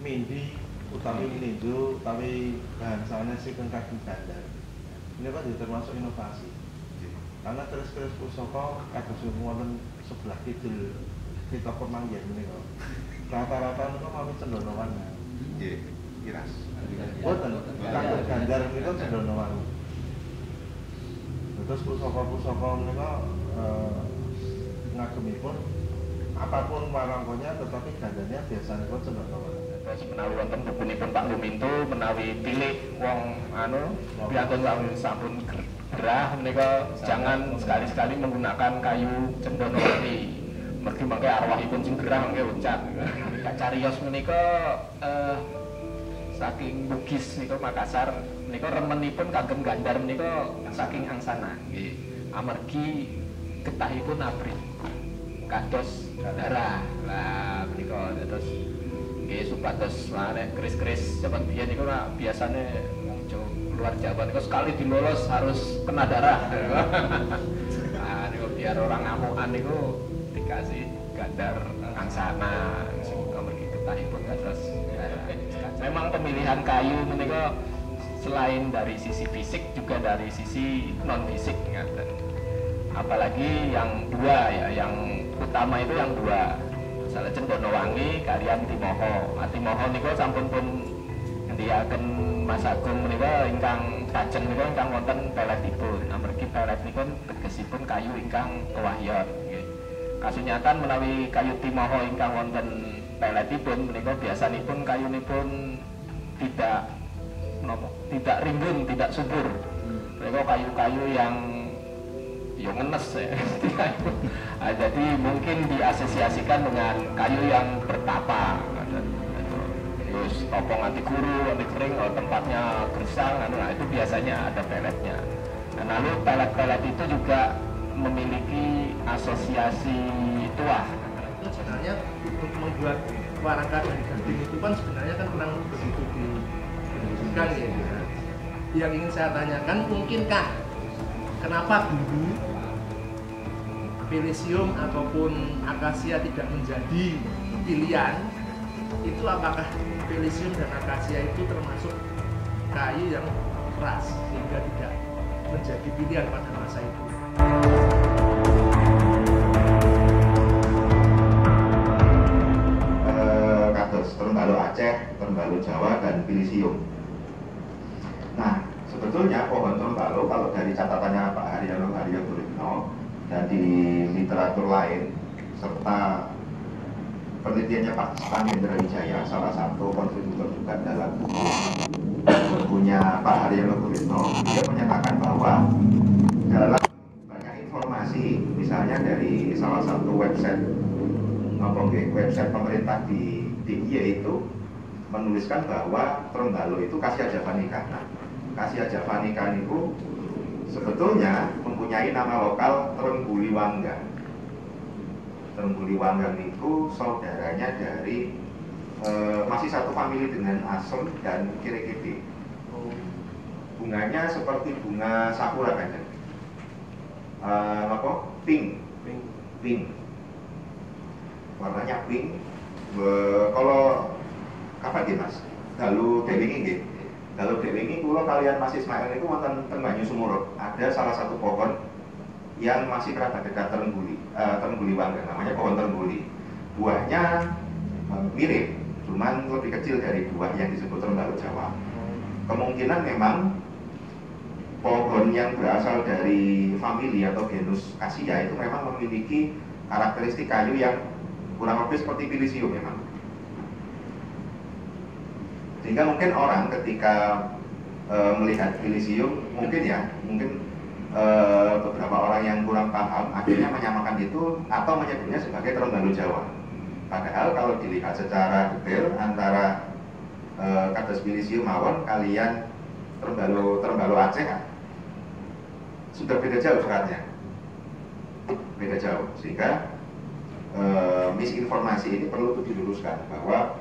mindi utawi meninju utawi bahasannya sih kaki gandar. Ini kan termasuk inovasi. Karena keris-keris pusaka kados wonten sebelah kidul kita pemanggihan menika. Rata-rata niku kami cendono warna. Nggih, iras. Boten, kaki gandar menika cendono warna. Terus pusaka-pusaka menika ngagemipun apapun warangkonya tetapi gandarnya biasanya pun cendono warna. Terus menawi wonten bukunipun Pak Luminto menawi pilih wong piantun sampun gerah menika jangan sekali-sekali menggunakan kayu cendono warni. Mergi mangke arwahipun sing gerah mangke ucat. Kak cariyos menika saking Bugis niku Makassar menika remenipun kagem gandar menika saking angsana nggih. Amargi getahipun abrit. Kados darah. Lah menika terus nggih supados nek keris-keris zaman biyen niku biasane wong luar Jawa niku sekali dilolos harus kena darah. Nah niku biar orang amukan niku dikasih gandar angsana sing amargi getahipun kados darah. Memang pemilihan kayu menika selain dari sisi fisik juga dari sisi non fisik ngaten. Apalagi yang dua ya, yang utama itu yang dua. Misalnya cendono wangi kalian Timoho. Timoho niku sampun pun ngendiaken Mas Agung menika ingkang kajeng menika ingkang wonten peletipun. Amargi pelet niku tegesipun kayu ingkang kewahyon nggih. Kasunyatan menawi kayu Timoho ingkang wonten peletipun menika biasanipun kayunipun tidak rimbun, tidak subur. Menika kayu-kayu yang ngenes ya. Jadi mungkin diasosiasikan dengan kayu yang bertapa. Terus topong anti guru, anti kering, tempatnya gersang, nah itu biasanya ada peletnya. Nah, lalu pelet-pelet itu juga memiliki asosiasi tuah. Itu sebenarnya untuk membuat warangka dari gading itu kan sebenarnya kan kurang begitu dibutuhkan ya. Yang ingin saya tanyakan, mungkinkah kenapa dulu Pilisium ataupun akasia tidak menjadi pilihan? Itu apakah Pilisium dan akasia itu termasuk kayu yang keras sehingga tidak menjadi pilihan pada masa itu? Kados Terumbalu Aceh, Terumbalu Jawa, dan Pilisium. Nah, sebetulnya pohon terumbalu kalau dari catatannya Pak Haryono Guritno dan di literatur lain serta penelitiannya Pak Hendra Wijaya, salah satu kontributor juga dalam bukunya Pak Haryono Guritno, dia menyatakan bahwa dalam banyak informasi, misalnya dari salah satu website pemerintah di DIY itu menuliskan bahwa terumbalu itu Cassia javanica. Nah, Cassia javanica itu sebetulnya mempunyai nama lokal Terengguliwanggang. Terengguliwanggang itu saudaranya dari masih satu famili dengan asem dan kirikiti. Bunganya seperti bunga sakura kan? Pink. Warnanya pink. Kalau kapan dia mas? Dalu delingi nggih. Dalu delingi kula kalian Mas Ismail itu wonten teng Banyu Sumurut. Ada salah satu pohon yang masih kerabat dekat Terengguliwanggang, namanya pohon Terengguli. Buahnya mirip, cuman lebih kecil dari buah yang disebut terumbalu Jawa. Kemungkinan memang pohon yang berasal dari famili atau genus Cassia itu memang memiliki karakteristik kayu yang kurang lebih seperti Pilisium memang. Sehingga mungkin orang ketika melihat Pilisium mungkin beberapa orang yang kurang paham akhirnya menyamakan itu atau menyebutnya sebagai terumbalu Jawa. Padahal kalau dilihat secara detail antara kados Pilisium mawon kalian terumbalu Aceh sudah beda jauh seratnya, beda jauh, sehingga misinformasi ini perlu diluruskan bahwa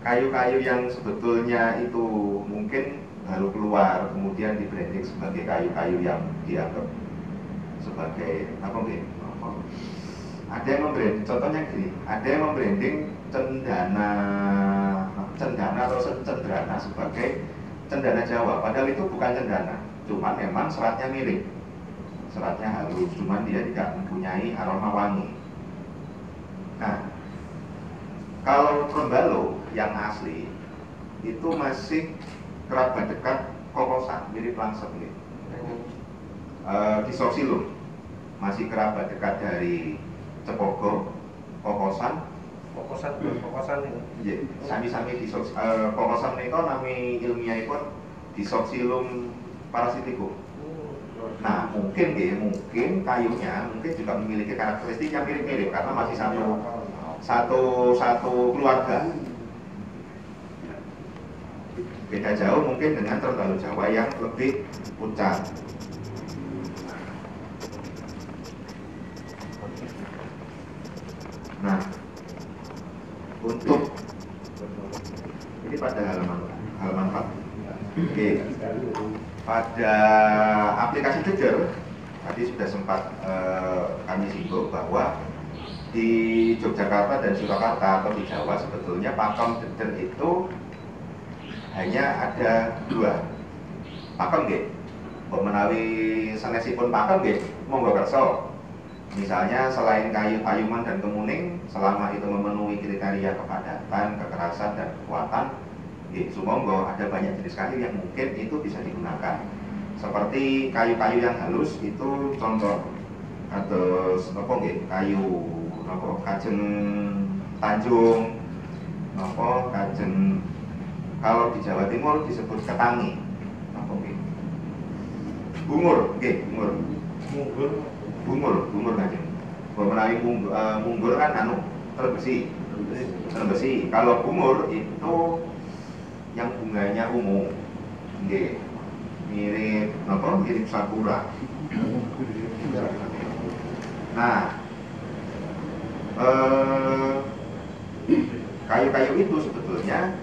kayu-kayu yang sebetulnya itu mungkin baru keluar kemudian di branding sebagai kayu-kayu yang dianggap sebagai ada yang membranding, contohnya gini, ada yang membranding cendana atau cendrana sebagai cendana Jawa, padahal itu bukan cendana, cuman memang seratnya mirip, seratnya halus, cuman dia tidak mempunyai aroma wangi. Nah, kalau Trembalo yang asli itu masih kerabat dekat kokosan, mirip langsep nih. Disoxylum masih kerabat dekat dari Cepogo, kokosan itu. Iya, sami-sami kokosan itu nami ilmiahipun Disoxylum parasiticum. Nah, mungkin kayunya mungkin juga memiliki karakteristik yang mirip-mirip karena masih satu keluarga. Beda jauh mungkin dengan Trembalo Jawa yang lebih pucat. Nah, untuk ini pada halaman 4. Oke. Pada aplikasi Jeder tadi sudah sempat kami singgung bahwa di Yogyakarta dan Surakarta atau di Jawa sebetulnya pakem Jeder itu hanya ada 2. Pakem nggih. Menawi sanesipun pakem nggih monggo kersa. Misalnya selain kayu payuman dan kemuning, selama itu memenuhi kriteria kepadatan, kekerasan dan kekuatan, sumonggo ada banyak jenis kayu yang mungkin itu bisa digunakan. Seperti kayu-kayu yang halus itu contoh atau kayu kajeng Tanjung, kajeng kalau di Jawa Timur disebut ketangi, bungur, bungur kajeng. Menawi munggur kan terbesi. Kalau bungur itu yang bunganya ungu, mirip sakura. Nah, kayu-kayu itu sebetulnya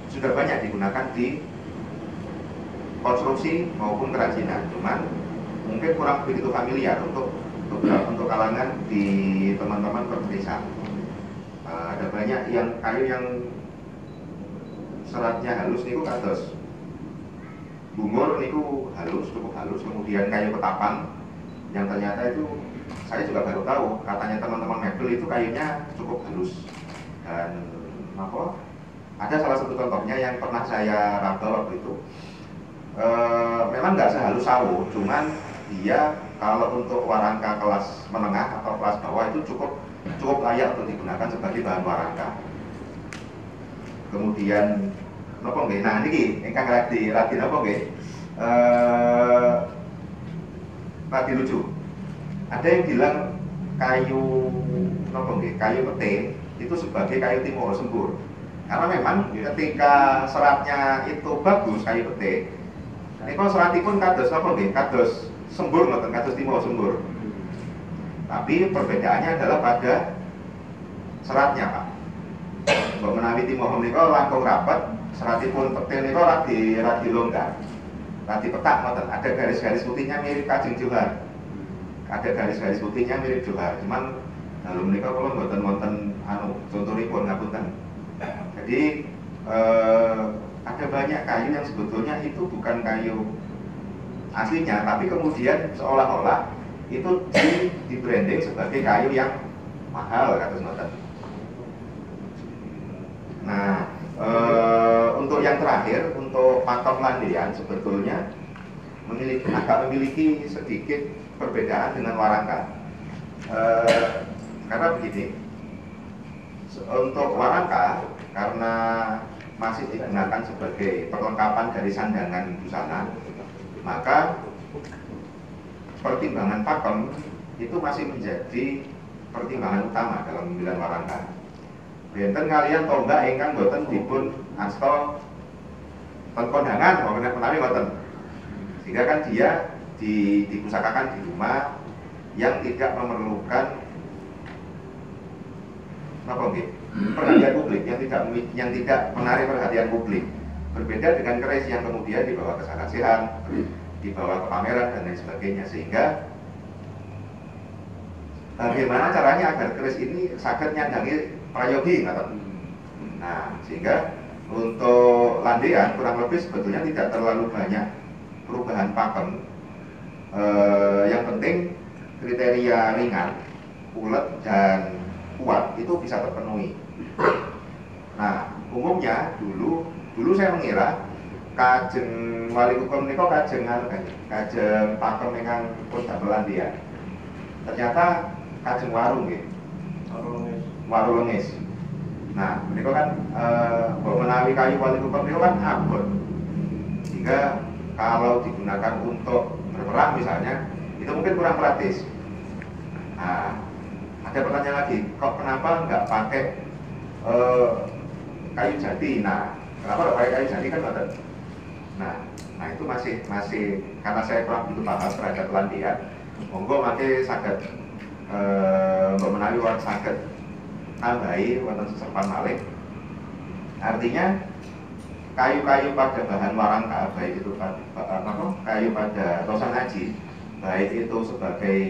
sudah banyak digunakan di konstruksi maupun kerajinan, cuman mungkin kurang begitu familiar untuk kalangan di teman-teman pedesaan. Ada banyak yang kayu yang seratnya halus niku kados bungur niku halus, cukup halus. Kemudian kayu ketapang yang ternyata itu saya juga baru tahu, katanya teman-teman mebel itu kayunya cukup halus. Dan ada salah satu contohnya yang pernah saya raba waktu itu. Memang nggak sehalus sawo, cuman dia kalau untuk warangka kelas menengah atau kelas bawah itu cukup layak untuk digunakan sebagai bahan warangka. Kemudian nah niki ingkang radi napa nggih? Radi lucu. Ada yang bilang kayu kayu pete itu sebagai kayu timur sembur. Karena memang ketika seratnya itu bagus kayu pete, niku seratipun kados kados sembur ngoten, kados timur sembur. Tapi perbedaannya adalah pada seratnya, Pak. Mbok menawi timur menika langkung rapat, seratipun petil niku radi longgar. Radi petak ngoten, ada garis-garis putihnya mirip Kajeng Johar. Ada garis-garis putihnya mirip Johar, cuman dalam menika kula mboten wonten contohipun ngapunten. Jadi ada banyak kayu yang sebetulnya itu bukan kayu aslinya, tapi kemudian seolah-olah itu di branding sebagai kayu yang mahal kados ngoten. Nah, untuk yang terakhir, untuk patok landian sebetulnya memiliki sedikit perbedaan dengan warangka. Karena begini, untuk warangka karena masih digunakan sebagai perlengkapan dari sandangan busana, maka pertimbangan pakem itu masih menjadi pertimbangan utama dalam pemilihan warangka. Benten kalian tombak ingkang boten dipun asta ten kondangan menawi boten. Sehingga kan dia dipusakakan di rumah yang tidak memerlukan perhatian publik, yang tidak menarik perhatian publik. Berbeda dengan keris yang kemudian dibawa ke saksian, dibawa ke pameran dan lain sebagainya. Sehingga bagaimana caranya agar keris ini saged nyandangi prayogi ngaten. Nah, sehingga untuk landean kurang lebih sebetulnya tidak terlalu banyak perubahan pakem. Yang penting kriteria ringan, ulet dan kuat itu bisa terpenuhi. Nah, umumnya dulu saya mengira kajeng wali hukum niko kajeng pakem ingkang pun damel landean. Ternyata kajeng warung nggih. Warung lengis. Nah, niko kan menawi kayu wali hukum niko kan abot. Sehingga kalau digunakan untuk berperang misalnya, itu mungkin kurang praktis. Nah, ada pertanyaan lagi, kok kenapa nggak pakai kayu jati? Nah, kenapa nggak pakai kayu jati kan betul? Nah itu masih karena saya kurang begitu paham terhadap landean. Monggo mangke saged mbok menawi wonten saged tambahi wonten sesepan malih. Artinya kayu-kayu pada bahan warangka, baik itu kayu pada tosan haji, baik itu sebagai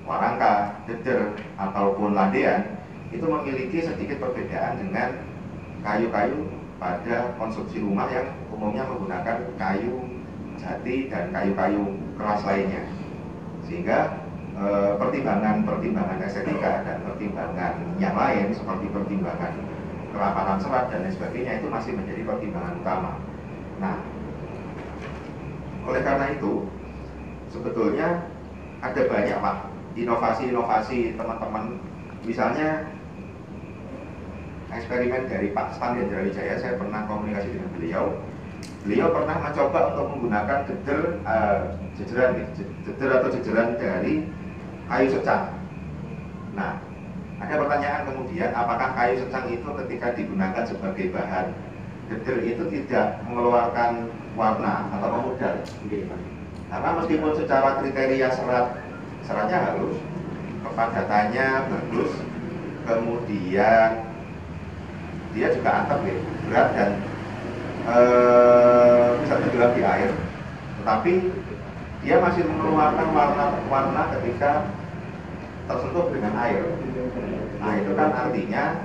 warangka, jeder ataupun landean, itu memiliki sedikit perbedaan dengan kayu-kayu pada konstruksi rumah yang umumnya menggunakan kayu jati dan kayu-kayu keras lainnya. Sehingga pertimbangan estetika dan pertimbangan yang lain seperti pertimbangan kerapatan serat dan lain sebagainya itu masih menjadi pertimbangan utama. Nah, oleh karena itu sebetulnya ada banyak Pak inovasi-inovasi teman-teman. Misalnya eksperimen dari Pak Stan Hendra Wijaya, saya pernah komunikasi dengan beliau. Beliau pernah mencoba untuk menggunakan jejeran dari kayu secang. Nah, ada pertanyaan kemudian, apakah kayu secang itu ketika digunakan sebagai bahan jeder itu tidak mengeluarkan warna atau memudar? Karena meskipun secara kriteria seratnya halus, kepadatannya bagus, kemudian dia juga antep ya, berat dan bisa tenggelam di air, tetapi dia masih mengeluarkan warna ketika tersentuh dengan air. Nah itu kan artinya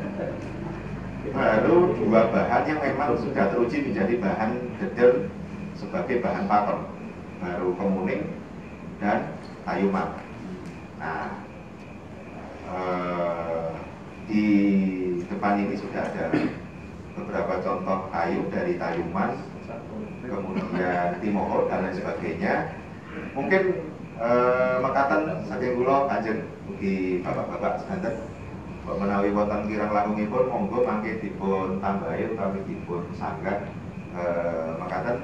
baru dua bahan yang memang sudah teruji menjadi bahan jeder sebagai bahan pakem, baru kemuning dan kayu mat. Nah di depan ini sudah ada beberapa contoh kayu dari Tayuman, kemudian Timoho dan lain sebagainya. Mungkin mekaten saking kula kanjeng mugi bapak-bapak sedanten menawi wonten kirang langkungipun monggo mangke dipun tambahi utawi dipun sanggah. Mekaten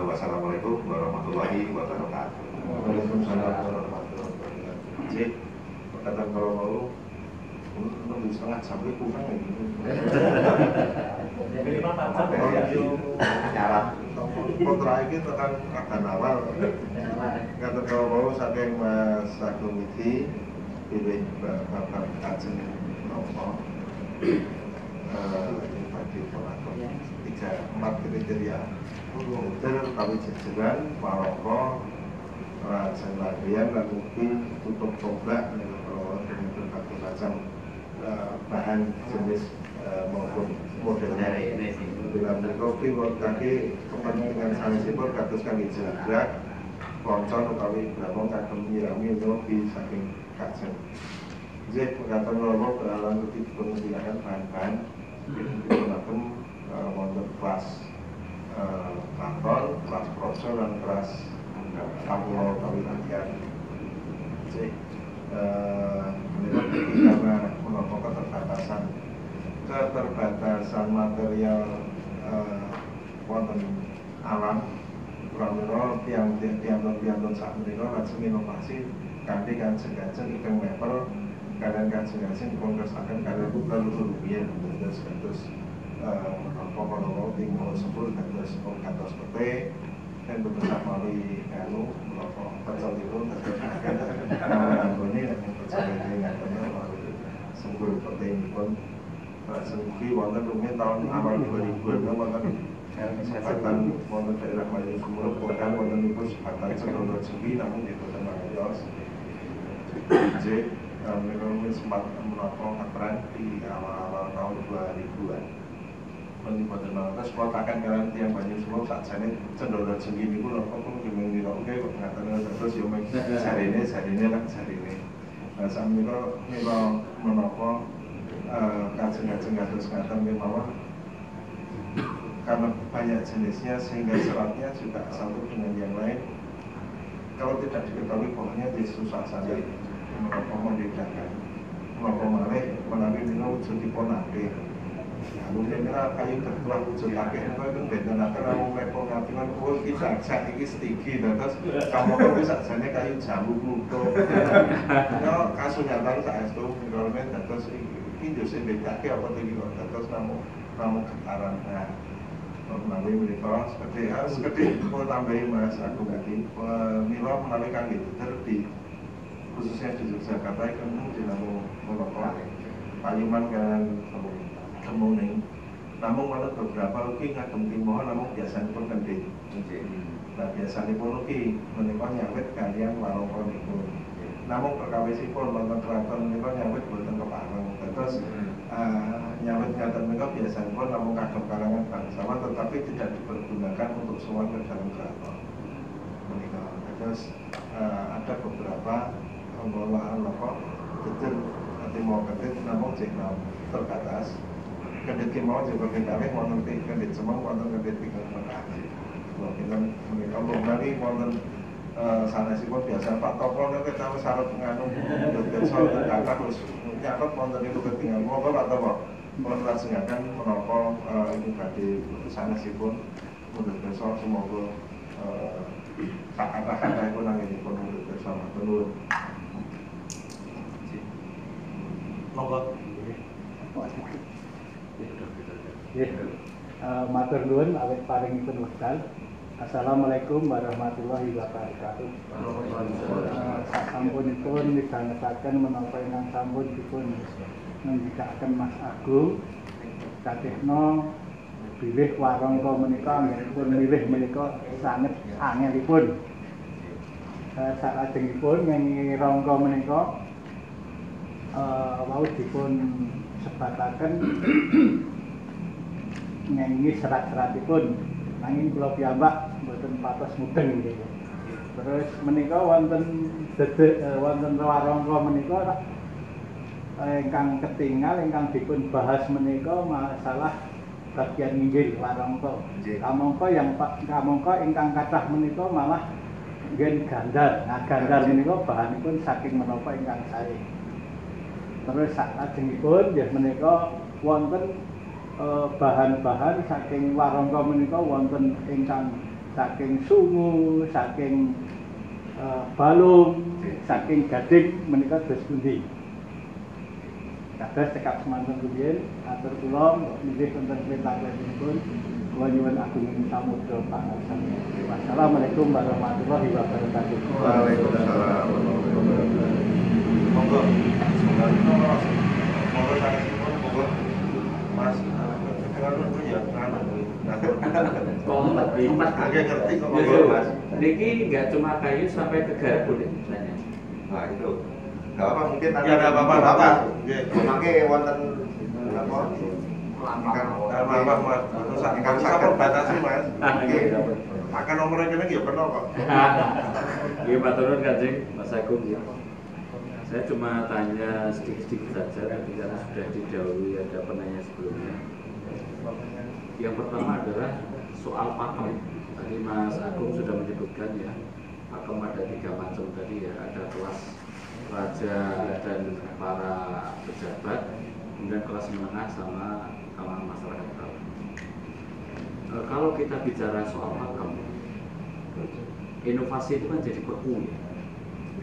wassalamualaikum warahmatullahi wabarakatuh. Waalaikumsalam warahmatullahi wabarakatuh. Jadi, perkataan kalau mau nunggu setengah sampai kurang ini. Minimal 4 jam ya. Nyarat. Kontra ini tekan akan awal. Kata kalau mau saking Mas Agung Widi, pilih bapak kajeng nopo. Bagi pelakon 3-4 kriteria. Hotel, kami jejeran, maroko, rancang lagian, dan mungkin tutup tombak dengan berbagai macam bahan jenis maupun modelnya. Dalam kopi kaki kepentingan sanesipun kados kami jagrak koncon utawi brahma kagem nyirami nopi saking kajeng. Jadi pengatakan normal berhalang ketika menggunakan bahan-bahan digunakan wonten kelas kantor, kelas proso dan kelas kamulo utawi latihan. Jadi karena menopok keterbatasan material wonten alam pramila piantun sak menika lajeng inovasi kanthi kajeng-kajeng ingkang mepel kalian kajeng-kajeng dipungkersaken kalian leluhur rupiah dados menapa kala tinggal sepul dados pete dan beberapa kali menapa pecelipun dados agen anggone nek percaya ngaten sembul pete pun semugi wonten rumiyin tahun awal 2000 wonten kesempatan wonten daerah Mayu Sumur Kodang wonten niku kesempatan sedulur rezeki namun di boten mangertos. J Kami sempat menopang ngetren di awal-awal tahun 2000-an. Menipuan terus kotakan kalian tiang banyak semua saat saya cenderung segini pun apa pun gimana gitu oke kok ngatakan terus yo hari ini lah hari ini. Nah sambil menopang kacang-kacang terus ngatakan memang karena banyak jenisnya sehingga seratnya juga satu dengan yang lain. Kalau tidak diketahui pokoknya susah saja menopang membedakan. Menopang malih melalui minum wujud diponake. Mungkin kayu tertuang wujud akeh itu kan beda nanti kamu mepol ngatikan oh kita saat ini setigi terus kamu kan bisa jadinya kayu jambu pluto itu kasus nyata saat itu misalnya terus ini justru beda ke apa tinggi terus kamu getaran melalui mereka seperti mau tambahin mas aku ganti Milo melalui kang gitu terdi khususnya di Yogyakarta itu dinamo monopol Payuman kan kemuning namun kalau beberapa lagi ngagem timoho namun biasanya pun kending nah biasanya pun lagi menikah nyawet kalian warongko niku namun perkawisipun nonton keraton menikah nyawet buatan kepareng terus nyawet ngaten menikah biasanya pun namun kagem kalangan bangsawan tetapi tidak dipergunakan untuk semua ke dalam keraton menikah terus ada beberapa pembawaan lokal detail nanti mau kedit namun jika terbatas kedit mau juga kita mau nanti kedit semua wonten kedit tinggal mengaji. Kita mereka mengari wonten sanesipun biasa Pak Toko nek kita syarat nganu biasa kata terus nyatet wonten itu ketinggal monggo Pak Toko mun lajengaken menapa ini badhe sanesipun mundur besok semoga kata-kata itu nanginipun mundur besok matur monggo. Matur nuwun awit paringipun wekdal. Assalamualaikum warahmatullahi wabarakatuh. Sasampunipun midhangetaken menapa ingkang sampun dipun ngendikaken Mas Agung katihna bilih warangka menika anggenipun milih menika sanget angelipun. Salajengipun ngengi rangka menika wau dipun sebataken ngengi serat-seratipun nanging kula piyambak mboten patos mudeng nggih. Terus menika wonten warangka menika ingkang ketinggal ingkang dipun bahas menika masalah bagian inggil warangka. Kamangka ingkang kathah menika malah ngen gandar. Nah gandar menika bahanipun saking menapa ingkang sae. Terus salajengipun nggih menika wonten bahan-bahan saking warangka menika wonten ingkang saking sungu, saking balung, saking gading menika dos pundi. Kados cekap semanten rumiyin atur kula milih wonten perintahipun kula nyuwun agung samudra pangarsani. Wassalamualaikum warahmatullahi wabarakatuh. Waalaikumsalam warahmatullahi wabarakatuh. Monggo. Monggo sanesipun monggo Mas kalau punya ngerti kok Mas. Niki nggak cuma kayu sampai ke garpu deh misalnya. Nah itu nggak apa mungkin nanti ya nggak apa-apa. Mangke wonten apa? Maaf Mas, terus sampai batasi Mas. Akan nomornya kene nggih penuh kok. Nggih matur nuwun Kanjeng Mas Agung ya. Saya cuma tanya sedikit-sedikit saja tapi karena sudah didahului ada penanya sebelumnya. Yang pertama adalah soal pakem. Tadi Mas Agung sudah menyebutkan ya, pakem ada 3 macam tadi ya, ada kelas raja dan para pejabat, kemudian kelas menengah sama kalangan masyarakat bawah. Kalau kita bicara soal pakem, inovasi itu kan jadi perlu ya.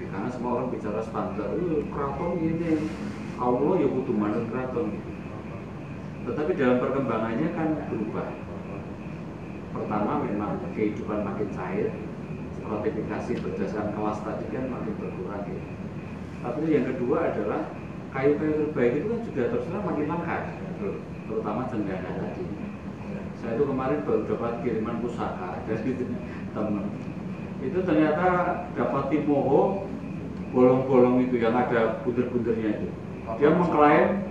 Karena semua orang bicara standar, keraton ini, Allah ya butuh manut keraton. Tetapi dalam perkembangannya kan berubah. Pertama memang kehidupan makin cair, stratifikasi berdasarkan kelas tadi kan makin berkurang ya. Tapi yang kedua adalah kayu-kayu terbaik itu kan juga terus terang makin langka, terutama cendana tadi. Saya itu kemarin baru dapat kiriman pusaka dari teman. Itu ternyata dapat timoho bolong-bolong itu yang ada bunder-bundernya itu. Dia mengklaim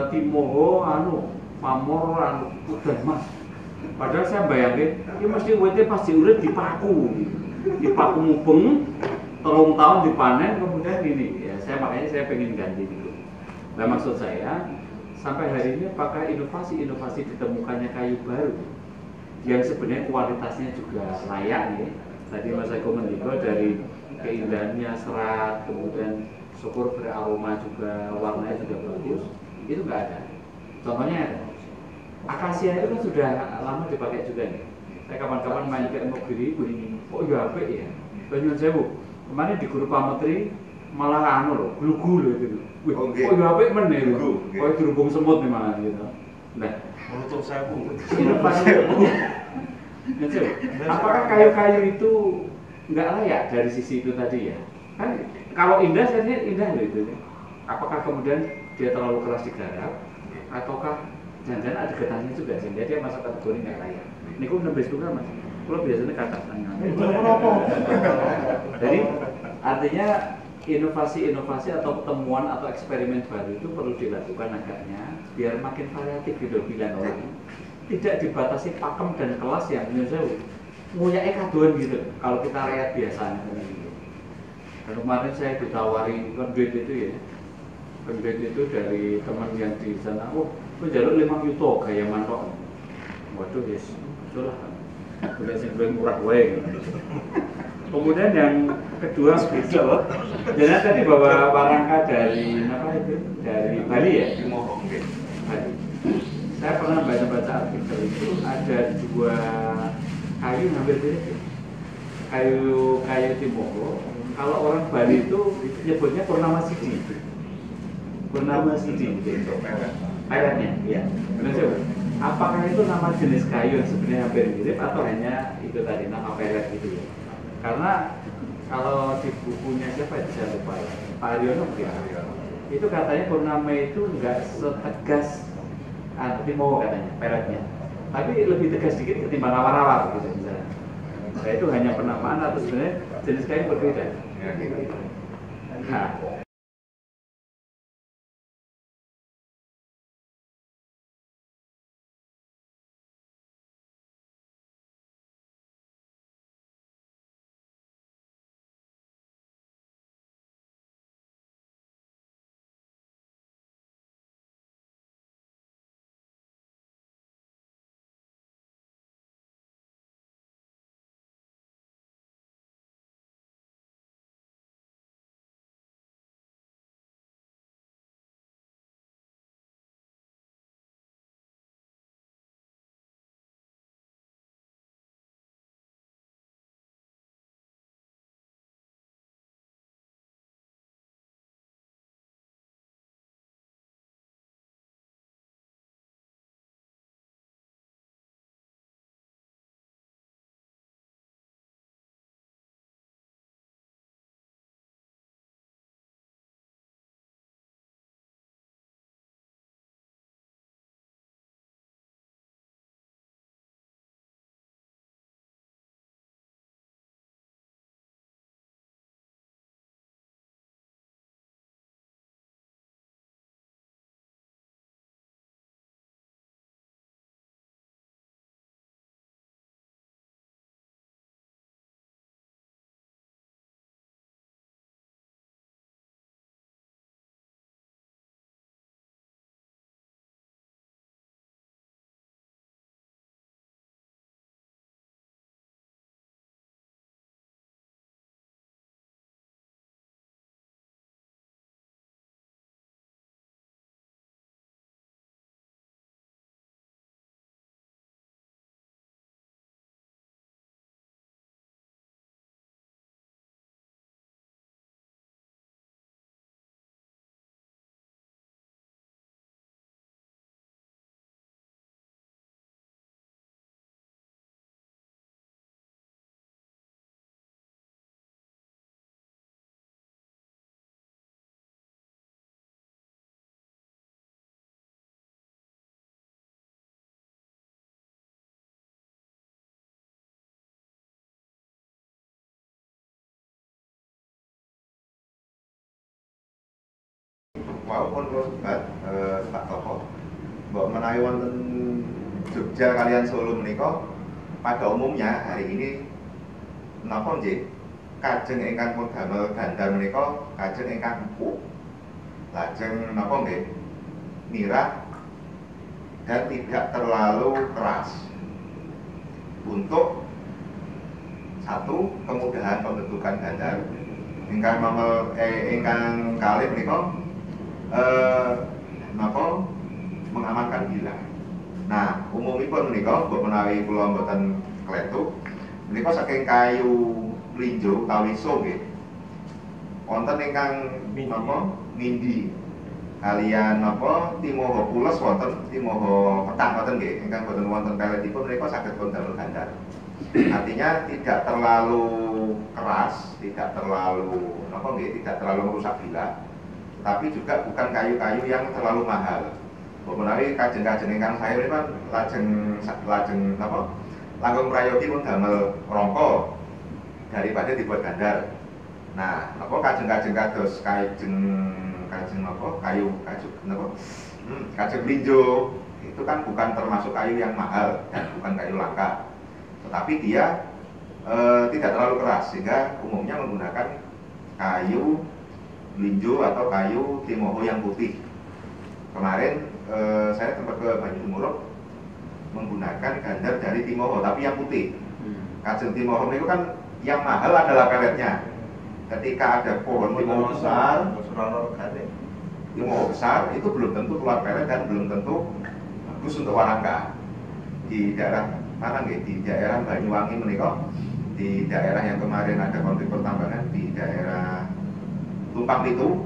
Timoho pamor udan mas. Padahal saya bayangin, ini mesti wete pas diurit dipaku mubeng, 3 tahun dipanen kemudian ini. Ya makanya saya pengen ganti gitu. Nah maksud saya sampai hari ini apakah inovasi ditemukannya kayu baru yang sebenarnya kualitasnya juga layak nih. Tadi Mas Eko mendikau dari keindahannya serat, kemudian syukur beraroma juga, warnanya juga bagus, itu nggak ada. Contohnya ada, akasia itu kan sudah lama dipakai juga nih. Saya kapan-kapan main ke Emogiri, kok ya apik ya. Nyuwun sewu, kemarin di Guru Pametri malah glugu loh itu. Wih, kok ya apik men ya, kok dirubung semut nih malah gitu. Nah, Menutup sewu. Apakah kayu-kayu itu nggak layak dari sisi itu tadi ya? Kan kalau indah saya lihat indah loh itu. Apakah kemudian dia terlalu keras digarap, ataukah jangan-jangan ada getahnya juga sehingga dia masuk kategori nggak layak? Ini kok nembes juga mas. Kalau biasanya kata tanya. Jadi artinya inovasi-inovasi atau temuan atau eksperimen baru itu perlu dilakukan agaknya biar makin variatif gitu pilihan orang. Tidak dibatasi pakem dan kelas yang menurut nguyake kadoan gitu kalau kita rakyat biasanya gitu. Dan kemarin saya ditawari konduit itu ya, konduit itu dari teman yang di sana, jalur 5 juta gaya mantok. Waduh yes, betul lah, udah sing murah wae. Kemudian yang kedua jadi tadi bawa barangka dari apa itu, dari Bali ya, Bali. Saya pernah baca artikel itu ada 2 kayu hampir mirip ya. Kayu Timoho. Kalau orang Bali itu nyebutnya Purnama Sidi. Purnama Sidi. Peletnya, ya. Benar. Apakah itu nama jenis kayu yang sebenarnya hampir mirip atau hanya itu tadi nama pelet gitu ya? Karena kalau di bukunya siapa itu saya lupa ya. Pak Aryono ya. Itu katanya Purnama itu enggak setegas Timoho katanya, peletnya. Tapi lebih tegas sedikit ketimbang rawa-rawa gitu misalnya. Nah itu hanya penamaan atau sebenarnya jenis kain berbeda. Nah, wau pun kula sebat Pak Toko. Mbok menawi wonten Jogja kalian Solo menika pada umumnya hari ini napa nggih kajeng ingkang pun damel gandar menika kajeng ingkang empuk. Lajeng napa nggih mirah dan tidak terlalu keras untuk satu kemudahan pembentukan gandar ingkang ingkang kalih menika napa mengamankan bilah. Nah, umumipun menika mbok menawi kula mboten kletuk menika saking kayu mlinjo utawi so nggih. Wonten ingkang napa ngindi kalian napa timoho pules wonten timoho petang wonten nggih ingkang boten wonten peletipun menika saged pun damel gandar. Artinya tidak terlalu keras, tidak terlalu napa nggih tidak terlalu merusak bilah. Tapi juga bukan kayu-kayu yang terlalu mahal. Mbok menawi kajeng-kajeng ingkang saya ini kan lajeng napa langkung prayogi pun damel rangka daripada dibuat gandar. Nah, napa kajeng-kajeng kados kajeng napa kayu napa kajeng mlinjo itu kan bukan termasuk kayu yang mahal dan bukan kayu langka. Tetapi dia tidak terlalu keras sehingga umumnya menggunakan kayu mlinjo atau kayu timoho yang putih. Kemarin saya sempat ke Banyu Sumuruk menggunakan gandar dari timoho tapi yang putih. Kajeng timoho itu kan yang mahal adalah peletnya. Ketika ada pohon timoho besar, timoho besar itu belum tentu keluar pelet dan belum tentu bagus untuk warangka. Di daerah mana nggih? Di daerah Banyuwangi menika, di daerah yang kemarin ada konflik pertambangan di daerah Tumpang itu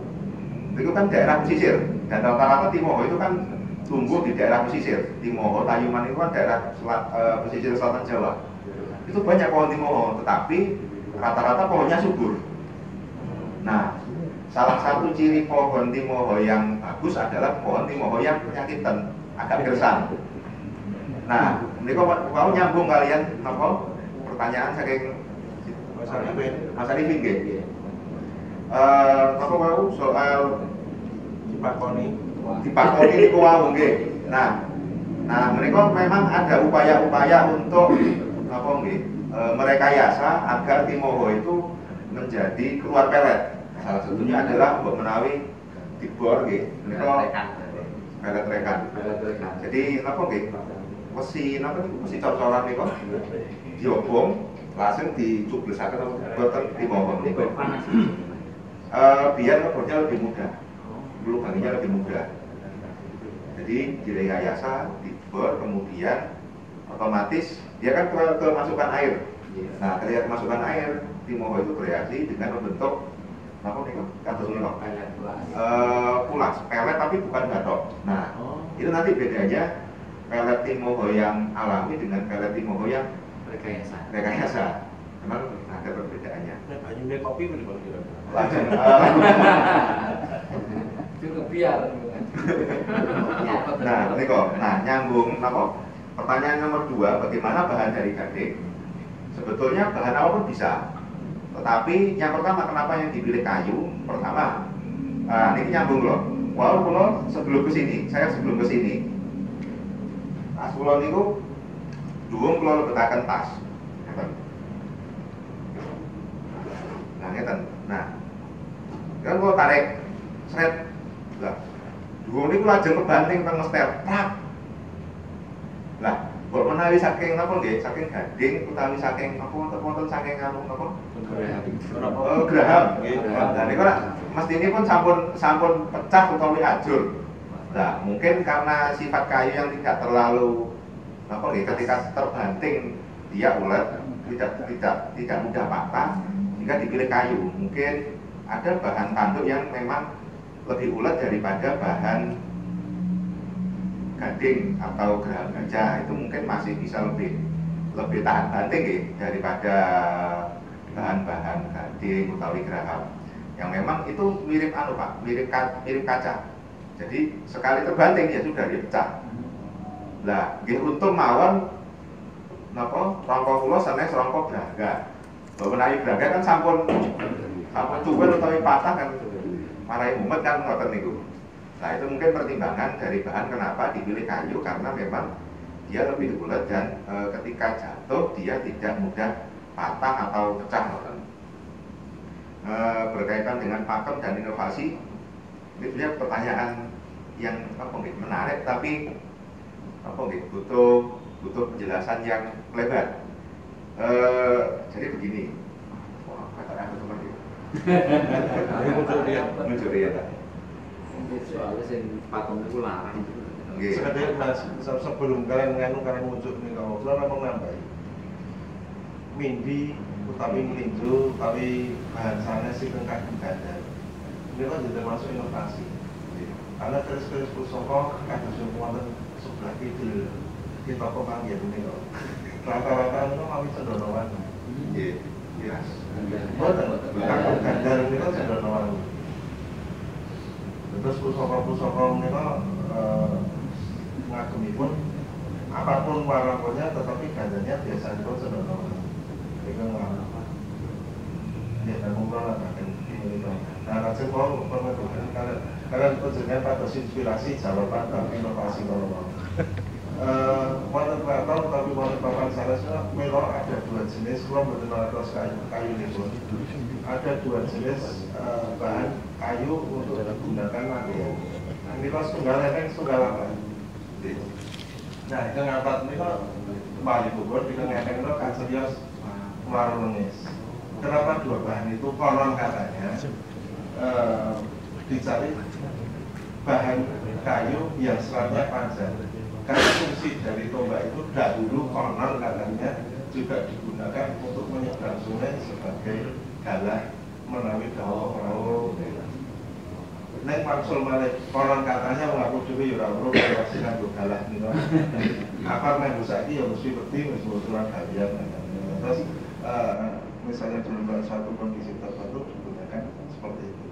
kan daerah pesisir dan rata-rata timoho itu kan tumbuh di daerah pesisir. Timoho Tayuman itu kan daerah pesisir selatan Jawa. Itu banyak pohon timoho, tetapi rata-rata pohonnya subur. Nah, salah satu ciri pohon timoho yang bagus adalah pohon timoho yang penyakitan, agak gersang. Nah, ini kok mau nyambung kalian apa? Pertanyaan saking Mas Arifin nggih. Apa mau soal dipakoni niku wau nggih. Nah, mereka memang ada upaya-upaya untuk apa nggih? Merekayasa agar timoho itu menjadi keluar pelet. Salah satunya adalah mbok menawi dibor nggih. Menika pelet rekan. Jadi napa nggih? Wesi napa niku wesi cor-coran niku diobong langsung dicublesaken boten timoho niku. Biar ngebornya lebih mudah, lubanginya lebih mudah. Jadi direkayasa, dibor, kemudian otomatis dia kan kemasukan air. Nah, ketika kemasukan air, timoho itu bereaksi dengan membentuk apa nih kados niku? Pulas, pelet tapi bukan gatok. Nah, itu nanti bedanya pelet timoho yang alami dengan pelet timoho yang rekayasa. Memang ada perbedaannya. Banyune kopi menapa kira? Lajeng Cukup biar. Nah, niku. Nah, nyambung napa? Pertanyaan nomor 2, bagaimana bahan dari gading? Sebetulnya bahan apapun bisa. Tetapi yang pertama, kenapa yang dipilih kayu? Pertama, ini nyambung loh. Wow, kula sebelum ke sini. Tas kula niku dhuwung kula lebetaken tas. Nah, ngeten. Nah, kan kula tarik sret. Lah, dhuwung niku lajeng kebanting teng setel. Prak. Lah, kok menawi saking napa nggih? Saking gading utawi saking apa wonten saking anu napa? Geraham. Nah, niku mestine pun sampun pecah utawi ajur. Nah, mungkin karena sifat kayu yang tidak terlalu napa nggih ketika terbanting dia ulet, tidak mudah patah, sehingga dipilih kayu. Mungkin ada bahan tanduk yang memang lebih ulet daripada bahan gading atau geraham gajah, itu mungkin masih bisa lebih tahan banting ya, daripada bahan-bahan gading utawi geraham yang memang itu mirip Pak, mirip kaca. Jadi sekali terbanting ya sudah dia pecah. Lah, nggih untung mawon napa rangka kula sanes rangka braga. Bahwa menawi braga kan sampun cuwel utawi patah kan marai mumet kan ngoten niku. Nah itu mungkin pertimbangan dari bahan kenapa dipilih kayu, karena memang dia lebih bulat dan ketika jatuh dia tidak mudah patah atau pecah. Berkaitan dengan pakem dan inovasi, ini sebenarnya pertanyaan yang menarik, tapi butuh penjelasan yang lebar. Jadi begini, muncul dia tak? Soalnya sing pakem itu larang. Sekedar mas, sebelum kalian muncul nih kalau memang nambahi mindi utawi melinjo utawi bahan sanes sing kaki gandar ini kan juga termasuk inovasi karena keris-keris pusaka kados wonten sebelah kidul kita pemanggil ini kok rata-rata itu mawi cendonowan nggih yes boten kaki gandar ini kan cendonowan terus pusaka-pusaka menika ngagemipun apapun warnanya tetapi gandarnya biasanya pun cendonowan itu apa? Ya, kamu malah akan ini. Nah, kacau mau permetukan kalian penjenengan pada inspirasi jawaban dan inovasi kalau wonten keraton tapi wonten papan salesnya melo ada dua jenis kalau betul-betul kayu ini pun ada dua jenis bahan kayu untuk digunakan material. Ini kalau setunggal lempeng setunggal apa? Nah, itu ngapat ini kalau kembali bubur di lempeng itu kan serius warungis. Kenapa dua bahan itu konon katanya dicari bahan kayu yang seratnya panjang. Karena fungsi dari tombak itu dahulu konon katanya juga digunakan untuk menyeberang sungai sebagai galah menawi dawa-dawa. Nek maksul malih konon katanya mengaku dhewe ya ora perlu kaya sing nganggo galah niku. Apa mengko saiki ya mesti wedi wis tulang galian. Terus misalnya dalam suatu kondisi tertentu digunakan seperti itu.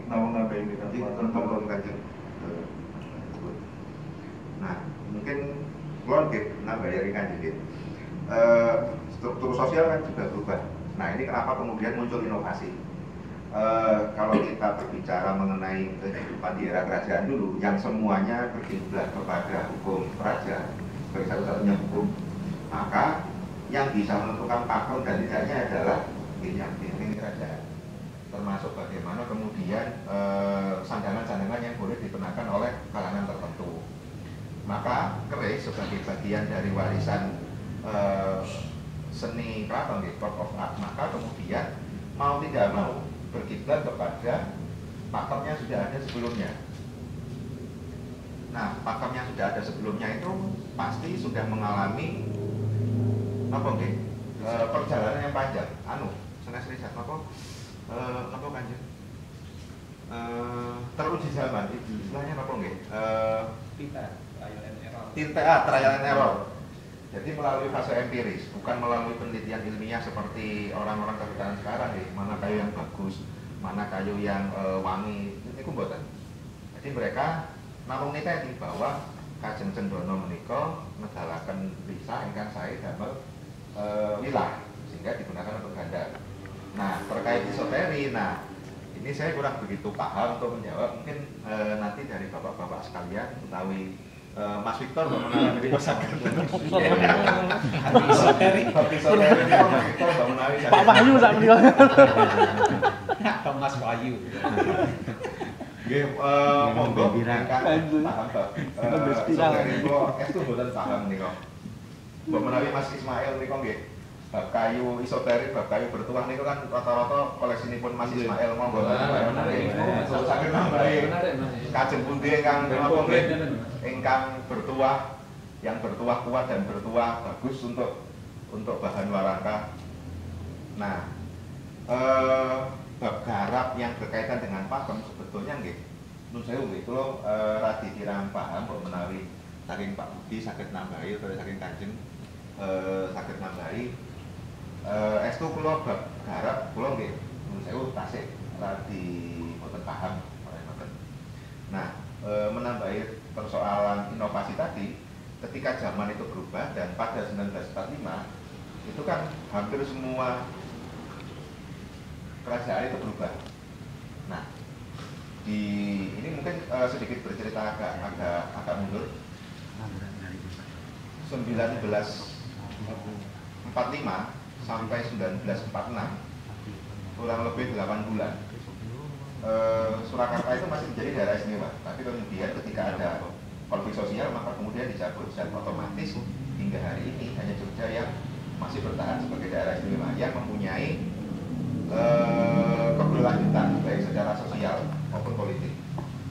Namun apa yang kita tonton kanjeng. Nah, mungkin klon nambah dari kanjeng. Struktur sosial kan juga berubah. Nah, ini kenapa kemudian muncul inovasi? Kalau kita berbicara mengenai kehidupan di era kerajaan dulu, yang semuanya berkiblat kepada hukum kerajaan sebagai satu-satunya hukum, maka yang bisa menentukan pakem dan tidaknya adalah ini kerajaan, termasuk bagaimana kemudian sandangan-sandangan yang boleh dikenakan oleh kalangan tertentu. Maka keris sebagai bagian dari warisan seni keraton, code of art, maka kemudian mau tidak mau berkiblat kepada pakemnya sudah ada sebelumnya. Nah, pakemnya sudah ada sebelumnya itu pasti sudah mengalami perjalanan yang panjang. Senes riset apa kanjeng? Teruji zaman itu istilahnya apa nggih? Trial and error. Jadi melalui fase empiris, bukan melalui penelitian ilmiah seperti orang-orang kehutanan sekarang nih, mana kayu yang bagus, mana kayu yang wangi, ini mboten. Jadi mereka namung niteni bahwa Kajeng Cendono menika medalaken risa ingkang sae damel wilah sehingga digunakan untuk gandar. Nah, terkait isoteri, nah ini saya kurang begitu paham untuk menjawab. Mungkin nanti dari bapak-bapak sekalian utawi Mas Victor mengenai di kosakan. Isoteri Pak Wahyu sak menika. Atau Mas Wahyu. Nggih, monggo ingkang paham isoteri kok itu boten paham nika. Mbok menawi Mas Ismail nika nggih bab kayu isoteri, bab kayu bertuah niku kan rata-rata koleksinipun Mas Ismail monggo saged nambahi kajeng pundi ingkang napa nggih ingkang bertuah, yang bertuah kuat dan bertuah bagus untuk bahan warangka. Nah, bab garap yang berkaitan dengan pakem sebetulnya nggih nun sewu nggih kula radi kirang paham kok menawi saking Pak Budi saged nambahi utawa saking Kanjeng saged nambahi estu kula bab garap kula nggih nun sewu tasik radi boten paham mboten. Nah, menambahi persoalan inovasi tadi, ketika zaman itu berubah dan pada 1945 itu kan hampir semua kerajaan itu berubah. Nah, di ini mungkin sedikit bercerita agak mundur. 1945 sampai 1946 kurang lebih 8 bulan. Surakarta itu masih menjadi daerah istimewa, tapi kemudian ketika ada konflik sosial maka kemudian dicabut dan otomatis hingga hari ini hanya Jogja yang masih bertahan sebagai daerah istimewa yang mempunyai keberlanjutan baik secara sosial maupun politik.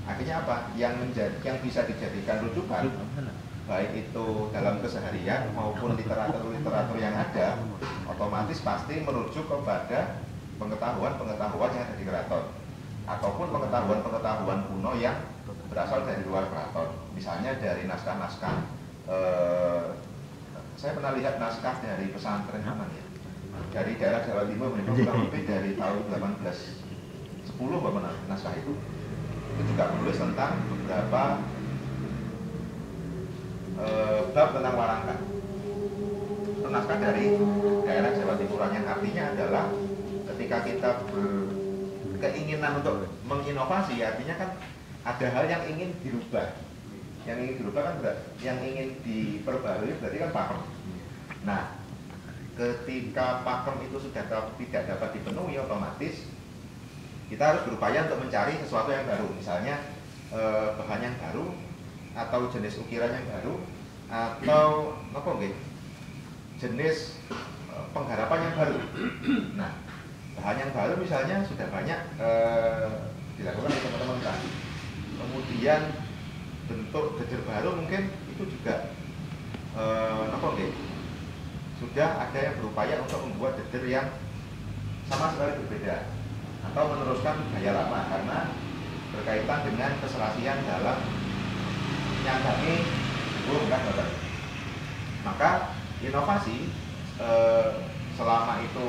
Akhirnya apa? Yang bisa dijadikan rujukan baik itu dalam keseharian maupun literatur yang ada, otomatis pasti merujuk kepada pengetahuan yang ada di keraton ataupun pengetahuan kuno yang berasal dari luar keraton. Misalnya dari naskah-naskah, saya pernah lihat naskah dari pesantren mana ya, dari daerah Jawa Timur, kurang lebih dari tahun 1810 bagaimana naskah itu juga menulis tentang beberapa bab tentang warangka. Itu naskah dari daerah Jawa Timuran yang artinya adalah ketika kita berkeinginan untuk menginovasi, artinya kan ada hal yang ingin dirubah. Yang ingin dirubah kan yang ingin diperbarui berarti kan pakem. Nah, ketika pakem itu sudah tidak dapat dipenuhi, otomatis kita harus berupaya untuk mencari sesuatu yang baru. Misalnya bahan yang baru atau jenis ukiran yang baru atau jenis penggarapan yang baru. Nah, bahan yang baru misalnya sudah banyak dilakukan oleh teman-teman tadi. Kemudian bentuk gejer baru mungkin itu juga sudah ada yang berupaya untuk membuat gejer yang sama sekali berbeda atau meneruskan gaya lama karena berkaitan dengan keserasian dalam menyayangi kan, maka inovasi selama itu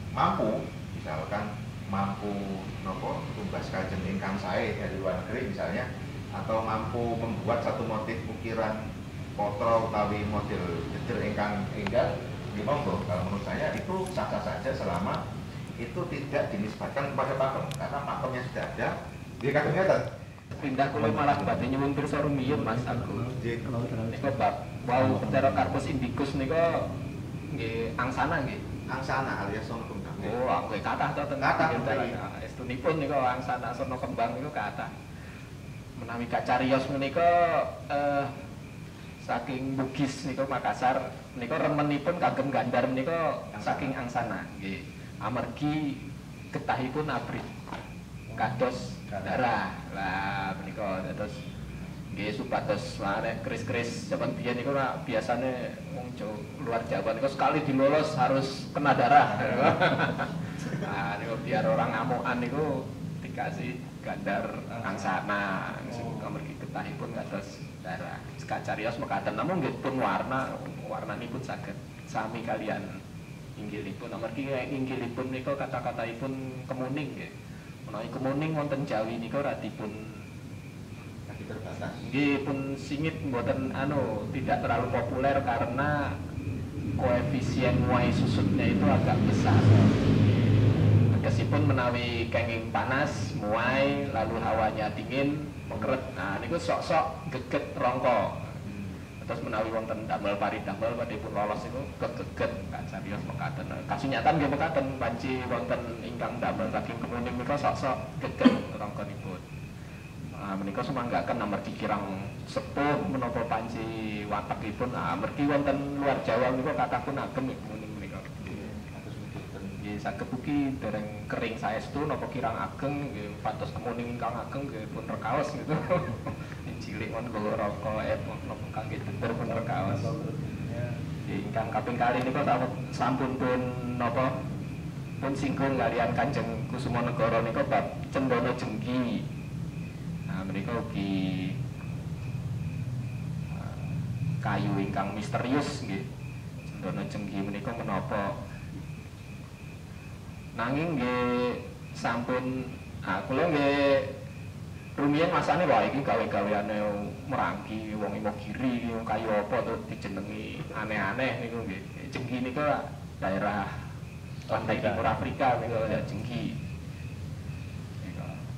mampu, misalkan mampu tumbas kajeng ingkang sae dari luar negeri misalnya, atau mampu membuat satu motif ukiran potro utawi model jejer ingkang enggal, monggo. Kalau menurut saya itu sah-sah saja selama itu tidak dinisbatkan kepada pakem, karena pakemnya sudah ada. Dia kadang-kadang pindah kulo malah badhe nyuwun pirsa rumiyin Mas aku. Nika bab wau Pterocarpus indicus nika nggih angsana nggih. Angsana alias sono kembang. Oh, aku kathah to teng kathah. Estunipun nika angsana sono kembang niku kathah. Menawi kacariyos menika saking Bugis nika Makassar nika remenipun kagem gandar menika saking angsana nggih. Amargi getahipun abrit. Kados darah lah menika terus nggih supados arek keris-keris zaman biyen niku biasane wong luar Jawa niku sekali dilolos harus kena darah. Nah niku biar orang amukan niku dikasih gandar angsana amargi getahipun kados darah. Sakacarios mekaten namung nggih pun warnanipun saged sami kalian inggilipun amargi inggilipun nika kata-kataipun kemuning nggih. Menawi kemuning wonten Jawi nika radipun terbatas. Nggih pun singit mboten tidak terlalu populer karena koefisien muai susutnya itu agak besar. Tegesipun menawi kenging panas, muai, lalu hawanya dingin, mengkeret. Nah niku sok-sok geget rongko. Terus menawi wonten damel paridamel badhepun lolos niku geget kacarios mekaten. Kasunyatan nggih mekaten panci wonten ingkang damel saking kemuning menika sok-sok geget rongkonipun. Nah menika sumanggaken amargi kirang sepuh menapa panci watekipun. Nah amargi wonten luar Jawa menika kathah pun agem kemuning menika. Nggih saged ugi dereng kering saestu napa kirang ageng nggih patos kemuning ingkang ageng nggih pun rekaos gitu. Cilik mon gowo rokok napa kangge dender pun rekaos. Ingkang kaping kalih niku sampun pun napa pun singgung kalian Kanjeng Kusumanegara nika bab Cendana Jengki. Nah menika ugi kayu ingkang misterius nggih. Cendana Jengki menika menapa nanging nggih sampun kula nggih rumiyin masane wae iki gawe-gaweane merangki wong Imogiri kayu apa to dijenengi aneh-aneh niku nggih. Jengki nika daerah pantai timur Afrika niku ya Jengki.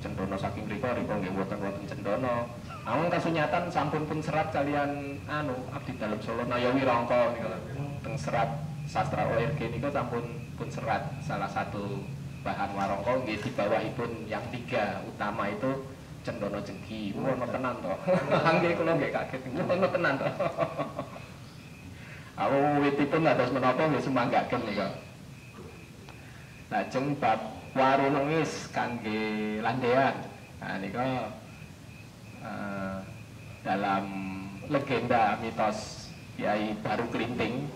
cendana saking rika nggih wonten cendana. Namun kasunyatan sampun pun serat kalian abdi dalem Solo Naya Wirangka niku teng serat sastra ORG niku sampun pun serat salah satu bahan warangka nggih di bawahipun yang 3 utama itu cendana jengki. Ngono tenan to. Nggih kula nggih kaget. Ngono tenan to. Aku wiwitipun dados menapa nggih sumanggaken niku. Lajeng bab waru nengis kangge landean. Nah niku dalam legenda mitos Kyai Baru Kelinting,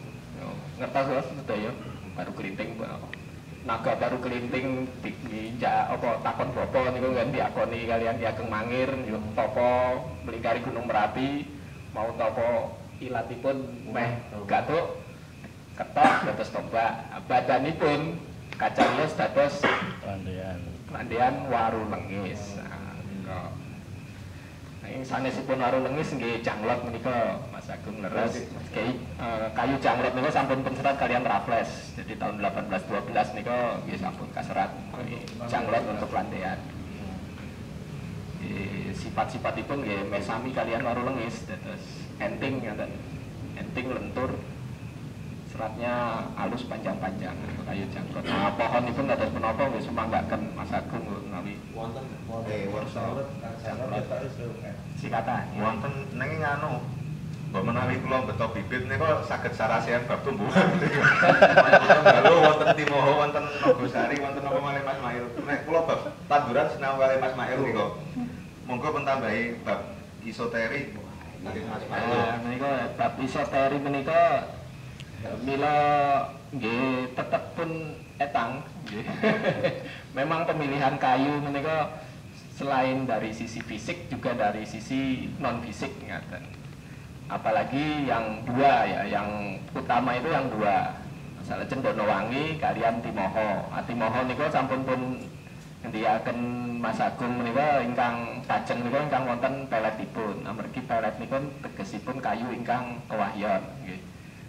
ngertos sedaya Baru Kelinting, naga Baru Kelinting dijak apa takon bapa niku kan diakoni kalian Ki Ageng Mangir tapa melingkari Gunung Merapi mau tapa ilatipun meh gatuk ketok dados tombak badanipun kacarios dados landean waru lengis. Ing sanesipun waru lengis nggih janglot menika Mas Agung leres. Kayu janglot niku sampun penserat kalian Raffles. Jadi tahun 1812 nika nggih sampun kaserat janglot untuk landean. Sifat-sifatipun nggih mesami kalian waru lengis dados enting ngaten. Enting lentur seratnya halus panjang-panjang kayu janglot. Nah, pohonipun dados menapa nggih sumanggaken Mas Agung menawi wonten sikatan wonten nenging mbok menawi kula beto bibit niku saged sarasian bab tumbuhan. Lalu wonten Timoho, wonten Nogosari, wonten napa malih Mas Mail. Nek kula bab tanduran sinau kalih Mas Mail niku. Monggo pentambahi bab isoteri. Mas Mail. Menika bab isoteri menika mila nggih tetep pun etang nggih. Memang pemilihan kayu menika selain dari sisi fisik juga dari sisi non fisik ngaten. Apalagi yang 2 ya, yang utama itu yang 2. Masalah Cendana Wangi kalian Timoho. Timoho niku sampun pun ngendiaken Mas Agung menika ingkang pajeng niku ingkang wonten peletipun. Amargi pelet niku tegesipun kayu ingkang kewahyon nggih.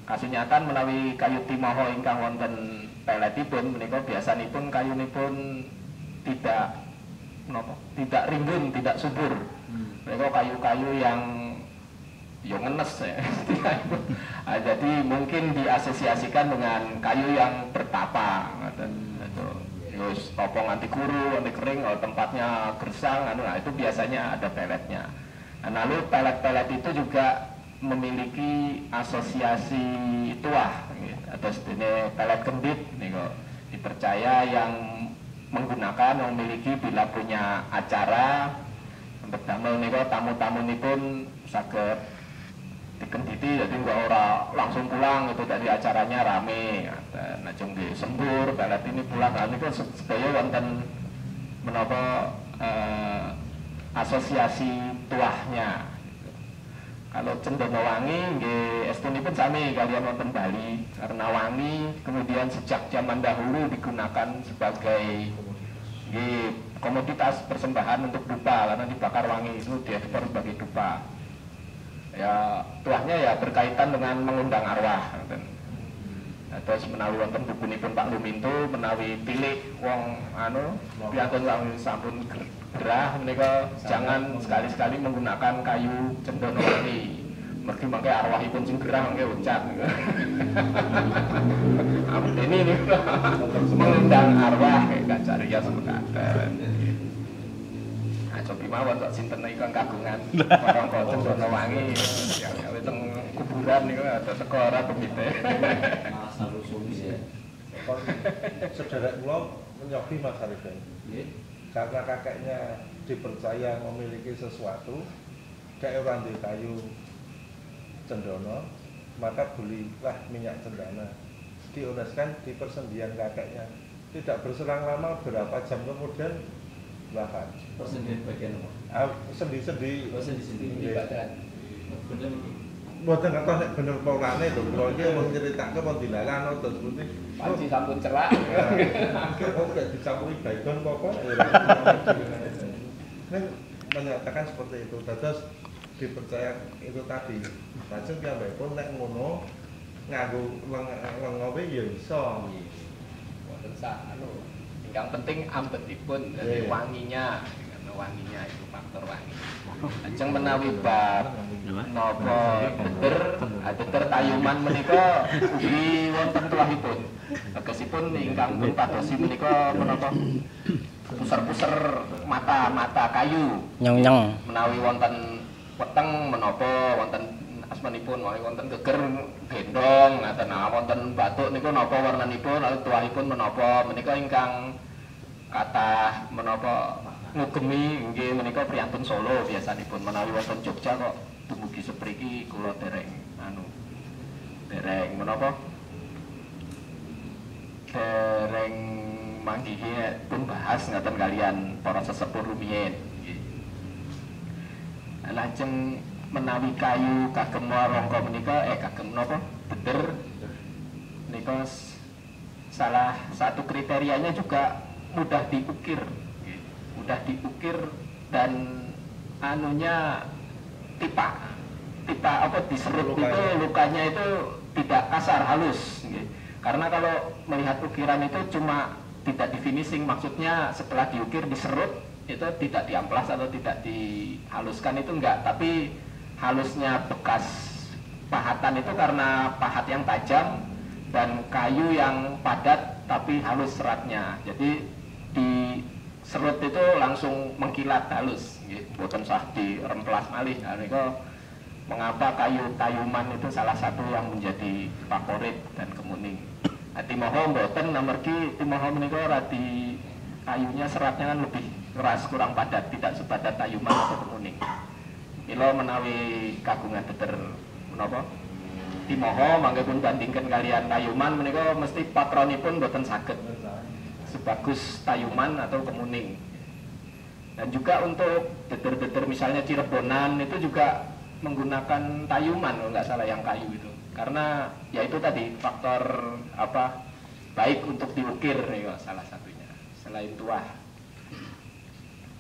Kasunyatan menawi kayu Timoho ingkang wonten peletipun menika biasanipun kayunipun tidak rimbun, tidak subur. Mereka kayu-kayu yang ngenes ya. Jadi mungkin diasosiasikan dengan kayu yang bertapa. Terus topong anti kuru, anti kering, kalau tempatnya gersang, itu biasanya ada peletnya. Nah, lalu pelet-pelet itu juga memiliki asosiasi tuah, atau sebenarnya pelet kendit. Dipercaya yang menggunakan memiliki bila punya acara untuk damel niku tamu-tamu nipun saged dikenditi, jadi nggak ora langsung pulang itu dari acaranya rame. Nah jengge sembur pelet ini pulang niku sedaya wonten menapa asosiasi tuahnya. Kalau Cendana Wangi nggih estunipun sami kalian wonten Bali karena wangi kemudian sejak zaman dahulu digunakan sebagai komoditas persembahan untuk dupa karena dibakar wangi itu diekspor sebagai dupa. Ya tuahnya ya berkaitan dengan mengundang arwah. Terus menawi wonten bukunipun Pak Luminto menawi pilih wong piantun sampun gerah menika jangan sekali-sekali menggunakan kayu Cendana Wangi. Mergi mangke arwahipun sing gerah mangke ucat. Ini mengundang arwah gak cariya semekaten. Nah, cobi mawon kok sinten ingkang kagungan warangka Cendana Wangi yang teng kuburan niku ada teko ora pemite. Saudara kula menyobi Mas Arifin. Karena kakeknya dipercaya memiliki sesuatu, kayak orang di kayu cendana, maka belilah minyak cendana, dioleskan di persendian kakeknya. Tidak berselang lama, berapa jam kemudian lahir. Persendian bagian apa? Sendi-sendi. Oh, sendi-sendi di badan. Bener iki. Mboten ngertos nek bener polane lho, kula iki mung nyritake mau dilalah terus putih. Panci sampun cerak. Kok gak dicampuri baygon apa? Nek menyatakan seperti itu, terus dipercaya itu tadi. Lajeng piyambakipun nek ngono nganggo lengowe ya iso. Wonten sak ingkang penting ambetipun dari wanginya. wanginya itu faktor wangi. Ajeng menawi bab napa deter tayuman menika ugi wonten kelahipun. Tegesipun ingkang pun padosi menika menapa puser-puser mata kayu. Nyeng-nyeng. Menawi wonten weteng menapa wonten asmanipun menawi wonten geger gendong ngaten wonten batuk niku napa warnanipun lalu tuahipun menapa menika ingkang kathah menapa ngugemi nggih menika priyantun Solo biasanipun menawi wonten Jogja kok dumugi sepriki kula dereng menapa dereng manggihi pun bahas ngaten kalian para sesepuh rumiyin nggih. Lajeng menawi kayu kagem rangka menika kagem napa beder menika salah satu kriterianya juga mudah diukir dan anunya tipa apa diserut itu lukanya itu tidak kasar halus gitu. Karena kalau melihat ukiran itu cuma tidak di finishing, maksudnya setelah diukir diserut itu tidak diamplas atau tidak dihaluskan itu enggak, tapi halusnya bekas pahatan itu karena pahat yang tajam dan kayu yang padat tapi halus seratnya, jadi di serut itu langsung mengkilat halus, bukan sah diremplas malih. Nah, ini mengapa kayu-kayuman itu salah satu yang menjadi favorit dan kemuning. Timoho mboten amargi timoho menika radi kayunya seratnya kan lebih keras, kurang padat, tidak sepadat tayuman atau kemuning. Mila menawi kagungan deter menapa timoho mangke pun bandingkan kalian tayuman menika mesti patronipun mboten saged sebagus tayuman atau kemuning. Dan juga untuk deter-deter misalnya Cirebonan itu juga menggunakan tayuman kalau nggak salah yang kayu itu, karena ya itu tadi faktor apa baik untuk diukir ya salah satunya selain tuah.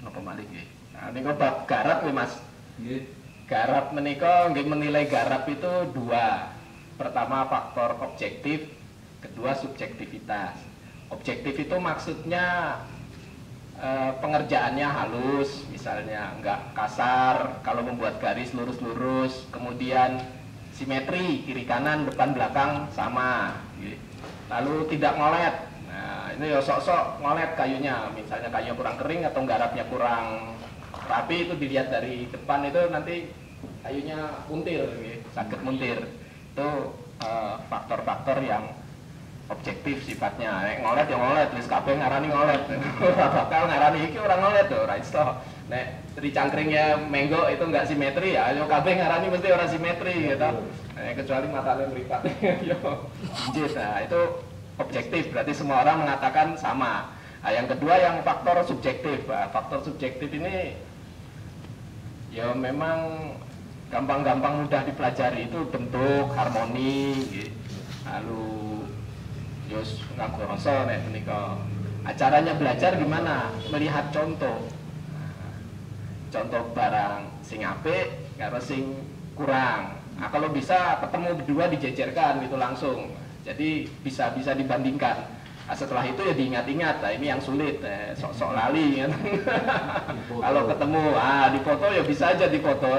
Napa malih nggih. Nah niku bab garap nggih Mas. Nggih. Garap menika nggih menilai garap itu dua. Pertama faktor objektif, kedua subjektivitas. Objektif itu maksudnya pengerjaannya halus, misalnya nggak kasar, kalau membuat garis lurus-lurus, kemudian simetri kiri kanan depan belakang sama, lalu tidak ngolet. Nah ini ya sok-sok ngolet kayunya, misalnya kayunya kurang kering atau garapnya kurang rapi, itu dilihat dari depan itu nanti kayunya muntir, sakit muntir. Itu faktor-faktor yang objektif sifatnya. Nek ngolet ya ngolet, wis kabeh ngarani ngolet. Ora bakal ngarani iki ora ngolet to, ora iso. Nek dicangkringnya menggo itu enggak simetri ya, yo kabeh ngarani mesti ora simetri gitu. Kecuali matanya meripat. Yo. Nah, itu objektif, berarti semua orang mengatakan sama. Nah, yang kedua yang faktor subjektif. Nah, faktor subjektif ini ya memang gampang-gampang mudah dipelajari, itu bentuk, harmoni, gitu. Lalu Yus ngaku rasa nek menika. Acaranya belajar gimana? Melihat contoh. Contoh barang sing apik karo sing kurang. Nah, kalau bisa ketemu berdua dijejerkan gitu langsung. Jadi bisa dibandingkan. Nah, setelah itu ya diingat-ingat. Nah, ini yang sulit, sok-sok lali kan. Kalau ketemu, dipoto ya bisa aja dipoto.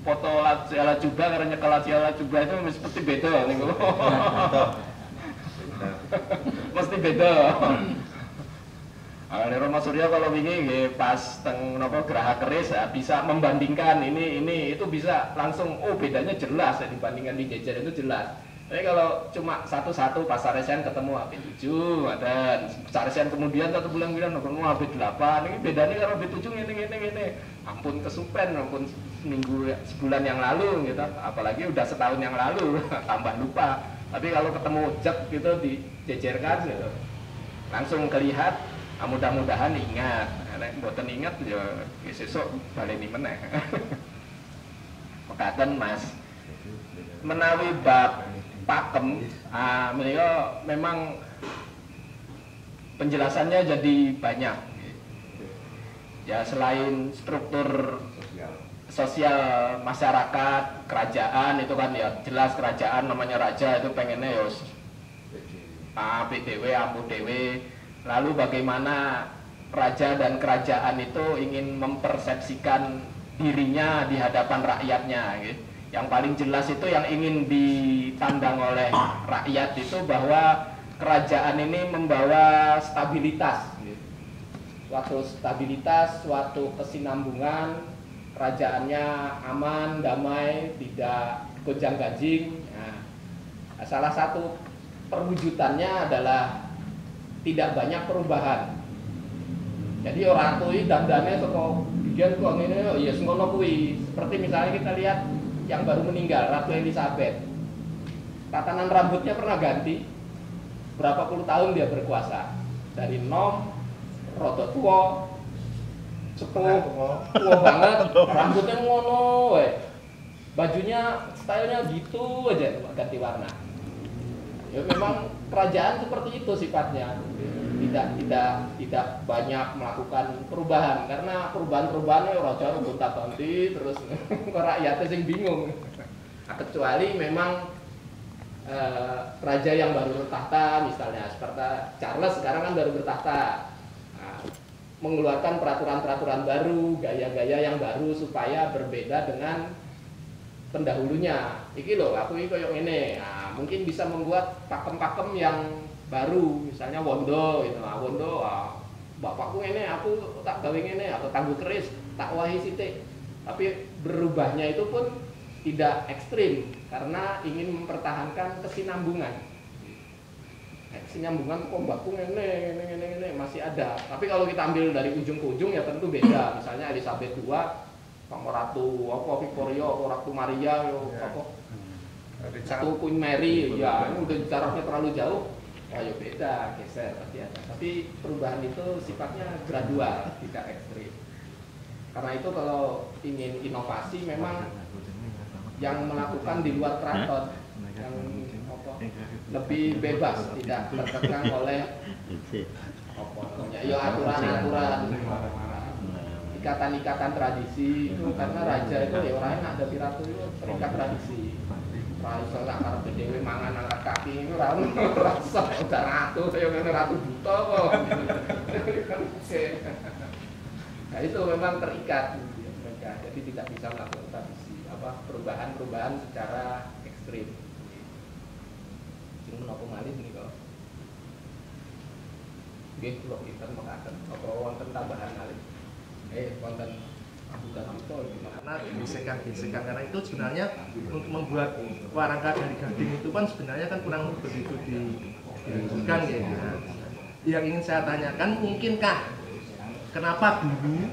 Foto Laciala Juba karena nyekel Laciala Juba itu seperti beda nih. Mesti beda. Roma Surya kalau wingi pas teng napa Geraha Keris bisa membandingkan ini itu bisa langsung bedanya jelas dibandingkan di Jejer itu jelas. Tapi kalau cuma satu-satu pas Saresian ketemu AB7 ada Saresian kemudian 1 bulan ketemu AB8 ini bedanya kalau AB7 ini ampun kesupen ampun sebulan yang lalu gitu, apalagi udah setahun yang lalu tambah lupa. Tapi kalau ketemu jek gitu dijejerkan gitu, langsung kelihat. Mudah-mudahan ingat. Nek mboten ingat ya sesuk baleni meneh. Mekaten Mas. Menawi bab pakem, menika memang penjelasannya jadi banyak. Ya selain struktur sosial masyarakat, kerajaan itu kan ya jelas kerajaan namanya raja itu pengennya ya PDW, ampu dewe. Lalu bagaimana raja dan kerajaan itu ingin mempersepsikan dirinya di hadapan rakyatnya gitu. Yang paling jelas itu yang ingin dipandang oleh rakyat itu bahwa kerajaan ini membawa stabilitas gitu. Suatu stabilitas, suatu kesinambungan, kerajaannya aman, damai, tidak gonjang-ganjing. Nah, salah satu perwujudannya adalah tidak banyak perubahan. Jadi orang kuwi dandane saka biyen kok ngene ya ngono kuwi. Seperti misalnya kita lihat yang baru meninggal Ratu Elizabeth. Tatanan rambutnya pernah ganti. Berapa puluh tahun dia berkuasa. Dari nom rada tua, sepuh, tua banget, rambutnya ngono we. Bajunya stylenya gitu aja ganti warna. Ya memang kerajaan seperti itu sifatnya. Tidak banyak melakukan perubahan karena perubahan-perubahannya raja gonta-ganti terus rakyatnya sing bingung. Nah, kecuali memang raja yang baru bertahta misalnya seperti Charles sekarang kan baru bertahta. Nah, mengeluarkan peraturan-peraturan baru, gaya-gaya yang baru supaya berbeda dengan pendahulunya. Iki loh, aku ini koyo ngene. Nah, mungkin bisa membuat pakem-pakem yang baru, misalnya wondo gitu. Nah, wondo bapakku ini, aku tak gawe ngene atau tangguh keris, tak wahi sithik. Tapi berubahnya itu pun tidak ekstrim karena ingin mempertahankan kesinambungan. Kesinambungan kok mbakku ngene masih ada. Tapi kalau kita ambil dari ujung ke ujung ya tentu beda. Misalnya Elizabeth II sama Ratu apa Victoria atau Ratu Maria apa Ratu Queen Mary ya ini udah jaraknya terlalu jauh. Ayo beda, geser pasti ada. Tapi perubahan itu sifatnya gradual, tidak ekstrim. Karena itu kalau ingin inovasi memang yang melakukan di luar keraton, yang lebih bebas, tidak terkekang oleh aturan-aturan, ikatan-ikatan tradisi itu karena raja itu ya orangnya ada di ratu itu terikat tradisi. Rasa tak karep dhewe mangan angkat kaki itu rasa udah ratu saya ngene ratu buta kok. Nah itu memang terikat mereka, jadi tidak bisa melakukan tradisi perubahan-perubahan secara ekstrim. Sing menapa malih menika. Nggih kula kinten mekaten apa wonten tambahan malih. Wonten karena gesekan-gesekan karena itu sebenarnya untuk membuat warangka dari gading itu kan sebenarnya kan kurang begitu dibutuhkan ya. Nah, yang ingin saya tanyakan mungkinkah kenapa dulu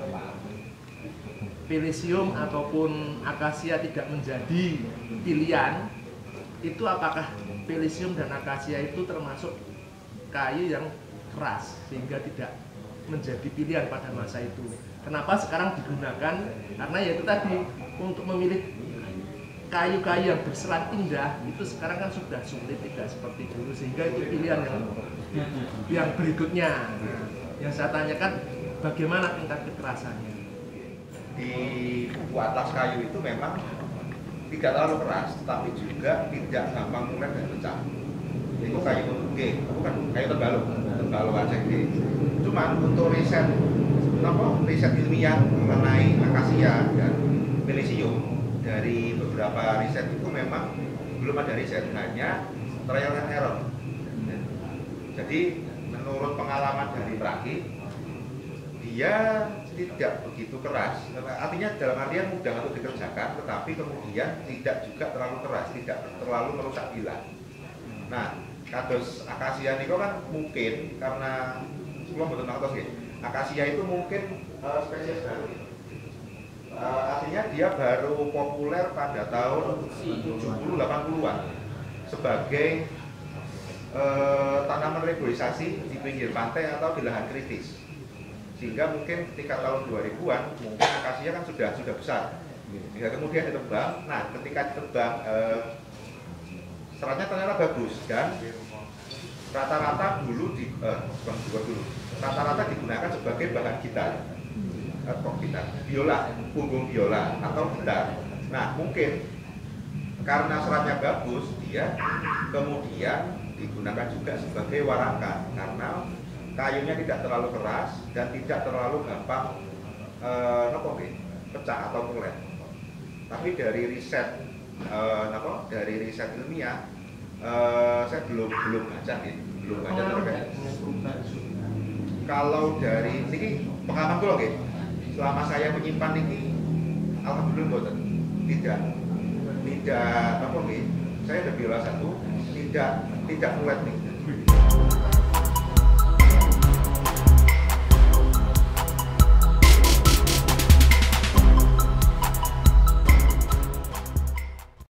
Pelisium ataupun akasia tidak menjadi pilihan itu apakah Pelisium dan akasia itu termasuk kayu yang keras sehingga tidak menjadi pilihan pada masa itu. Kenapa sekarang digunakan? Karena ya itu tadi untuk memilih kayu-kayu yang berserat indah itu sekarang kan sudah sulit tidak seperti dulu sehingga itu pilihan yang berikutnya. Yang saya tanyakan bagaimana tingkat kekerasannya? Di buku atlas kayu itu memang tidak terlalu keras, tetapi juga tidak gampang mudah dan pecah. Itu kayu bukan kayu terbalu aja gitu. Cuman untuk riset ilmiah mengenai akasia dan Pelisium dari beberapa riset itu memang belum ada riset, hanya trial and error. Jadi menurut pengalaman dari perakit dia tidak begitu keras, artinya dalam artian mudah untuk dikerjakan, tetapi kemudian tidak juga terlalu keras, tidak terlalu merusak gila. Nah, kados akasia niku kan mungkin karena sebelum betul ngertos ya, akasia itu mungkin spesies baru. Artinya dia baru populer pada tahun 70-80-an sebagai tanaman regulisasi di pinggir pantai atau di lahan kritis. Sehingga mungkin ketika tahun 2000-an mungkin akasia kan sudah besar. Jika kemudian ditebang, nah ketika ditebang seratnya ternyata bagus dan rata-rata rata-rata digunakan sebagai bahan gitar, biola, punggung biola atau gitar. Nah mungkin karena seratnya bagus, dia kemudian digunakan juga sebagai warangka karena kayunya tidak terlalu keras dan tidak terlalu gampang pecah atau mulet. Tapi dari riset ilmiah saya belum baca gitu, belum baca terkait. Kalau dari ini pengalaman kula nggih, selama saya menyimpan ini alhamdulillah mboten. Tidak saya udah biasa tuh tidak mulet nih.